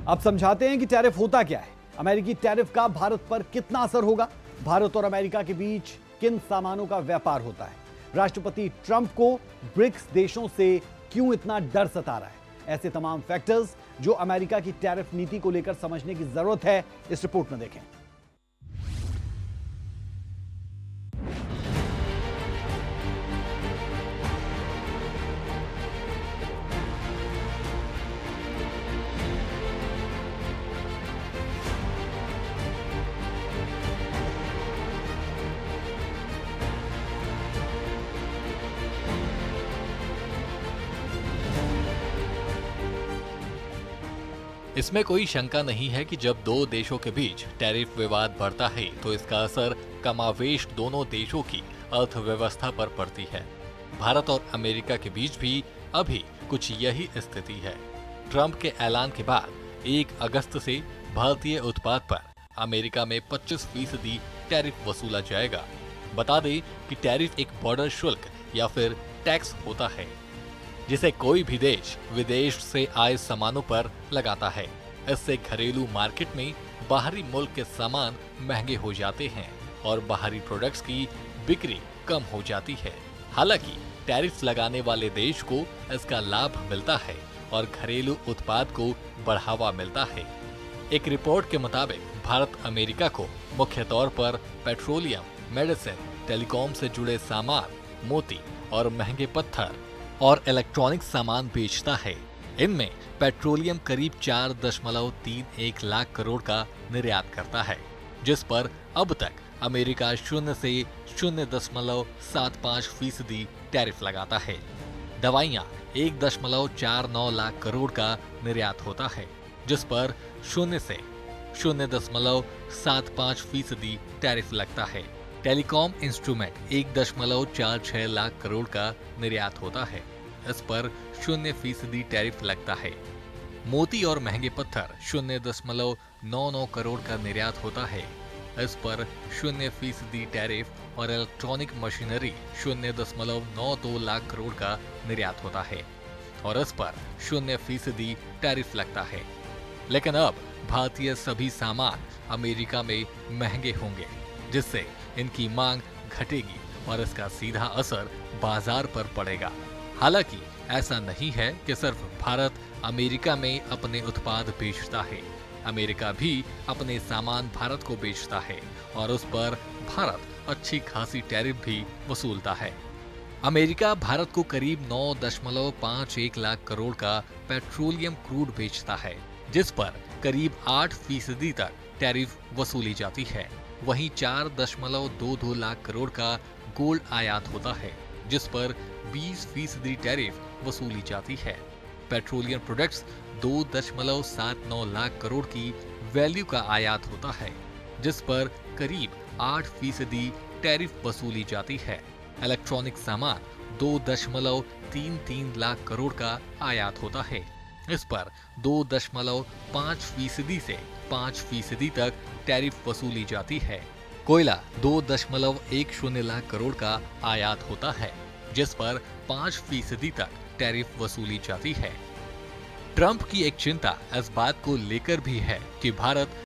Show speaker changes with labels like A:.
A: अब समझाते हैं कि टैरिफ होता क्या है, अमेरिकी टैरिफ का भारत पर कितना असर होगा, भारत और अमेरिका के बीच किन सामानों का व्यापार होता है, राष्ट्रपति ट्रंप को ब्रिक्स देशों से क्यों इतना डर सता रहा है। ऐसे तमाम फैक्टर्स जो अमेरिका की टैरिफ नीति को लेकर समझने की जरूरत है, इस रिपोर्ट में देखें।
B: इसमें कोई शंका नहीं है कि जब दो देशों के बीच टैरिफ विवाद बढ़ता है तो इसका असर कमावेश दोनों देशों की अर्थव्यवस्था पर पड़ती है। भारत और अमेरिका के बीच भी अभी कुछ यही स्थिति है। ट्रंप के ऐलान के बाद 1 अगस्त से भारतीय उत्पाद पर अमेरिका में 25% टैरिफ वसूला जाएगा। बता दें कि टैरिफ एक बॉर्डर शुल्क या फिर टैक्स होता है जिसे कोई भी देश विदेश से आए सामानों पर लगाता है। इससे घरेलू मार्केट में बाहरी मुल्क के सामान महंगे हो जाते हैं और बाहरी प्रोडक्ट्स की बिक्री कम हो जाती है। हालांकि टैरिफ लगाने वाले देश को इसका लाभ मिलता है और घरेलू उत्पाद को बढ़ावा मिलता है। एक रिपोर्ट के मुताबिक भारत अमेरिका को मुख्य तौर पर पेट्रोलियम, मेडिसिन, टेलीकॉम से जुड़े सामान, मोती और महंगे पत्थर और इलेक्ट्रॉनिक सामान बेचता है। इनमें पेट्रोलियम करीब 4.31 लाख करोड़ का निर्यात करता है, जिस पर अब तक अमेरिका 0 से 0.75% टैरिफ लगाता है। दवाइयां 1.49 लाख करोड़ का निर्यात होता है, जिस पर 0 से 0.75% टैरिफ लगता है। टेलीकॉम इंस्ट्रूमेंट 1.46 लाख करोड़ का निर्यात होता है, इस पर 0% टैरिफ लगता है। मोती और महंगे पत्थर 0.99 करोड़ का निर्यात होता है, इस पर 0% टैरिफ और इलेक्ट्रॉनिक मशीनरी 0.92 लाख करोड़ का निर्यात होता है और इस पर 0% टैरिफ लगता है। लेकिन अब भारतीय सभी सामान अमेरिका में महंगे होंगे, जिससे इनकी मांग घटेगी और इसका सीधा असर बाजार पर पड़ेगा। हालांकि ऐसा नहीं है कि सिर्फ भारत अमेरिका में अपने उत्पाद बेचता है। अमेरिका भी अपने सामान भारत को बेचता है और उस पर भारत अच्छी खासी टैरिफ भी वसूलता है। अमेरिका भारत को करीब 9.51 लाख करोड़ का पेट्रोलियम क्रूड बेचता है, जिस पर करीब 8% तक टैरिफ वसूली जाती है। वहीं 4.22 लाख करोड़ का गोल्ड आयात होता है, जिस पर 20% टैरिफ वसूली जाती है। पेट्रोलियम प्रोडक्ट्स 2.79 लाख करोड़ की वैल्यू का आयात होता है, जिस पर करीब 8% टैरिफ वसूली जाती है। इलेक्ट्रॉनिक सामान 2.33 लाख करोड़ का आयात होता है, इस पर 2.5% से 5% तक टैरिफ वसूली जाती है। कोयला 2.10 लाख करोड़ का आयात होता है, जिस पर 5% तक टैरिफ वसूली जाती है। ट्रंप की एक चिंता इस बात को लेकर भी है कि भारत